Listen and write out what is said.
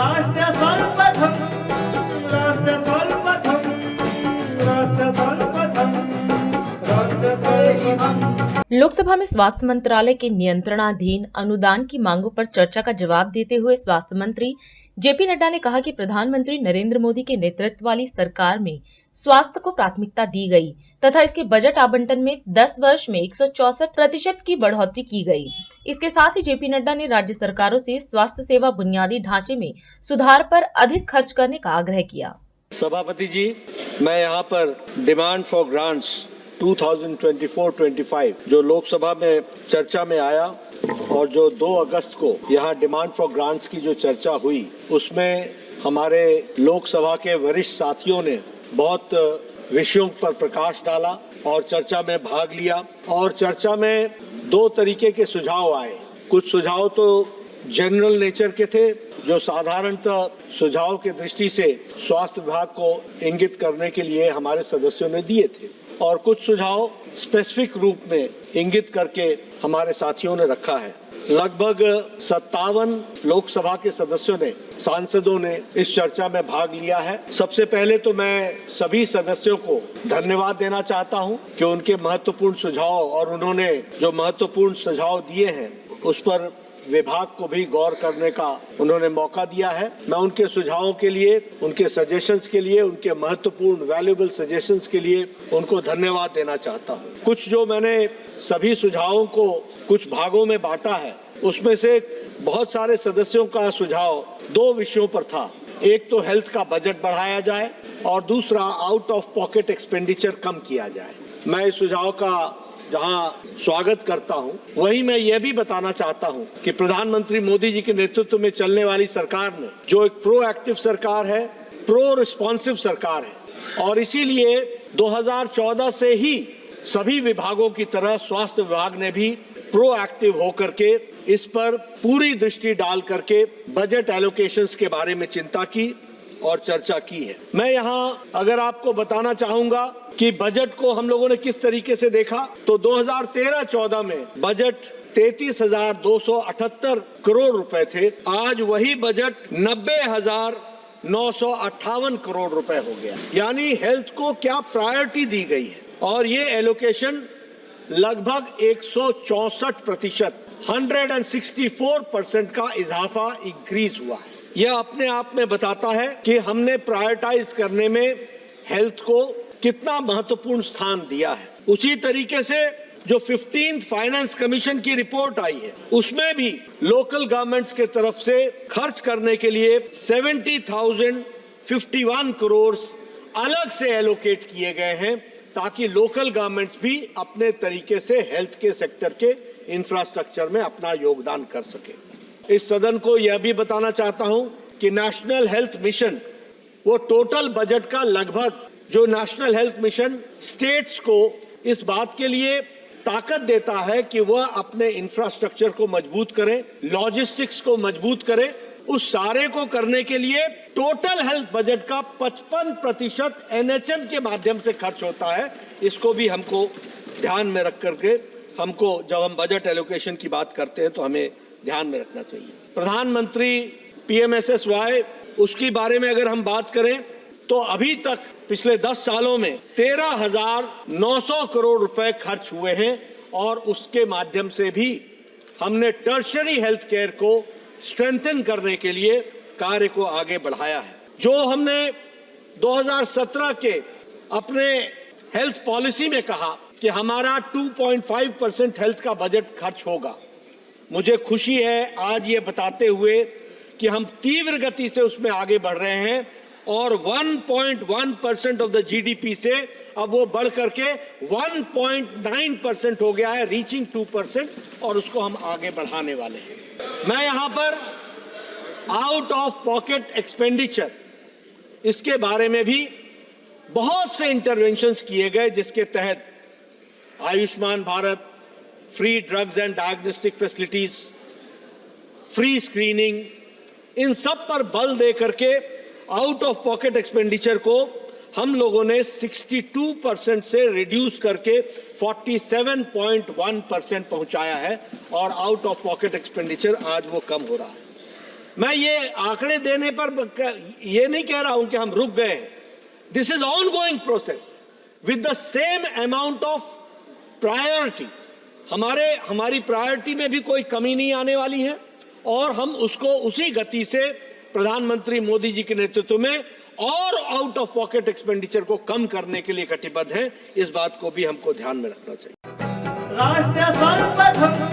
राष्ट्र सर्वप्रथम, राष्ट्र सर्वप्रथम, राष्ट्र सर्वप्रथम, राष्ट्र सर्वप्रथम। लोकसभा में स्वास्थ्य मंत्रालय के नियंत्रणाधीन अनुदान की मांगों पर चर्चा का जवाब देते हुए स्वास्थ्य मंत्री जेपी नड्डा ने कहा कि प्रधानमंत्री नरेंद्र मोदी के नेतृत्व वाली सरकार में स्वास्थ्य को प्राथमिकता दी गई तथा इसके बजट आवंटन में 10 वर्ष में 164% की बढ़ोतरी की गई। इसके साथ ही जेपी नड्डा ने राज्य सरकारों से स्वास्थ्य सेवा बुनियादी ढांचे में सुधार पर अधिक खर्च करने का आग्रह किया। सभापति जी, मैं यहाँ पर डिमांड फॉर ग्रांट्स 2024-25 जो लोकसभा में चर्चा में आया और जो 2 अगस्त को यहाँ डिमांड फॉर ग्रांट्स की जो चर्चा हुई, उसमें हमारे लोकसभा के वरिष्ठ साथियों ने बहुत विषयों पर प्रकाश डाला और चर्चा में भाग लिया। और चर्चा में 2 तरीके के सुझाव आए। कुछ सुझाव तो जनरल नेचर के थे, जो साधारणतः सुझाव के दृष्टि से स्वास्थ्य विभाग को इंगित करने के लिए हमारे सदस्यों ने दिए थे, और कुछ सुझाव स्पेसिफिक रूप में इंगित करके हमारे साथियों ने रखा है। लगभग 57 लोकसभा के सदस्यों ने, सांसदों ने इस चर्चा में भाग लिया है। सबसे पहले तो मैं सभी सदस्यों को धन्यवाद देना चाहता हूं कि उनके महत्वपूर्ण सुझाव और उन्होंने जो महत्वपूर्ण सुझाव दिए हैं उस पर विभाग को भी गौर करने का उन्होंने मौका दिया है। मैं उनके सुझावों के लिए, उनके सजेशंस के लिए, उनके महत्वपूर्ण वैल्यूएबल सजेशंस के लिए उनको धन्यवाद देना चाहता हूँ। कुछ जो मैंने सभी सुझावों को कुछ भागों में बांटा है, उसमें से बहुत सारे सदस्यों का सुझाव 2 विषयों पर था। एक तो हेल्थ का बजट बढ़ाया जाए और दूसरा आउट ऑफ पॉकेट एक्सपेंडिचर कम किया जाए। मैं इस सुझाव का जहां स्वागत करता हूं, वहीं मैं यह भी बताना चाहता हूं कि प्रधानमंत्री मोदी जी के नेतृत्व में चलने वाली सरकार ने, जो एक प्रोएक्टिव सरकार है, प्रो रिस्पॉन्सिव सरकार है, और इसीलिए 2014 से ही सभी विभागों की तरह स्वास्थ्य विभाग ने भी प्रोएक्टिव होकर के इस पर पूरी दृष्टि डाल करके बजट एलोकेशंस के बारे में चिंता की और चर्चा की है। मैं यहाँ अगर आपको बताना चाहूंगा कि बजट को हम लोगों ने किस तरीके से देखा, तो 2013-14 में बजट 33,278 करोड़ रुपए थे। आज वही बजट 90,958 करोड़ रुपए हो गया। यानी हेल्थ को क्या प्रायोरिटी दी गई है, और ये एलोकेशन लगभग 164%, 164% का इजाफा इंक्रीज हुआ है। यह अपने आप में बताता है कि हमने प्रायोरिटाइज करने में हेल्थ को कितना महत्वपूर्ण स्थान दिया है। उसी तरीके से जो 15th फाइनेंस कमीशन की रिपोर्ट आई है, उसमें भी लोकल गवर्नमेंट्स के तरफ से खर्च करने के लिए 70,051 करोड़ अलग से एलोकेट किए गए हैं, ताकि लोकल गवर्नमेंट्स भी अपने तरीके से हेल्थ के सेक्टर के इंफ्रास्ट्रक्चर में अपना योगदान कर सके। इस सदन को यह भी बताना चाहता हूं कि नेशनल हेल्थ मिशन, वो टोटल बजट का लगभग, जो नेशनल हेल्थ मिशन स्टेट्स को इस बात के लिए ताकत देता है कि वह अपने इंफ्रास्ट्रक्चर को मजबूत करें, लॉजिस्टिक्स को मजबूत करें, उस सारे को करने के लिए टोटल हेल्थ बजट का 55% NHM के माध्यम से खर्च होता है। इसको भी हमको ध्यान में रख करके, हमको जब हम बजट एलोकेशन की बात करते हैं तो हमें ध्यान में रखना चाहिए। प्रधानमंत्री PMSSY, उसकी बारे में अगर हम बात करें तो अभी तक पिछले 10 सालों में 13,900 करोड़ रुपए खर्च हुए हैं, और उसके माध्यम से भी हमने टर्शरी हेल्थ केयर को स्ट्रेंथन करने के लिए कार्य को आगे बढ़ाया है। जो हमने 2017 के अपने हेल्थ पॉलिसी में कहा कि हमारा 2.5% हेल्थ का बजट खर्च होगा, मुझे खुशी है आज ये बताते हुए कि हम तीव्र गति से उसमें आगे बढ़ रहे हैं, और 1.1% ऑफ द GDP से अब वो बढ़ करके 1.9% हो गया है, रीचिंग 2%, और उसको हम आगे बढ़ाने वाले हैं। मैं यहाँ पर आउट ऑफ पॉकेट एक्सपेंडिचर, इसके बारे में भी बहुत से इंटरवेंशंस किए गए, जिसके तहत Ayushman Bharat, free drugs and diagnostic facilities, free screening, इन सब पर बल दे करके आउट ऑफ पॉकेट एक्सपेंडिचर को हम लोगों ने 62% से रिड्यूस करके 47.1% पहुंचाया है, और आउट ऑफ पॉकेट एक्सपेंडिचर आज वो कम हो रहा है। मैं ये आंकड़े देने पर ये नहीं कह रहा हूं कि हम रुक गए हैं। This is ongoing process with the same amount of priority. हमारी प्रायोरिटी में भी कोई कमी नहीं आने वाली है और हम उसको उसी गति से प्रधानमंत्री मोदी जी के नेतृत्व में और आउट ऑफ पॉकेट एक्सपेंडिचर को कम करने के लिए कटिबद्ध हैं। इस बात को भी हमको ध्यान में रखना चाहिए। राष्ट्र सर्वप्रथम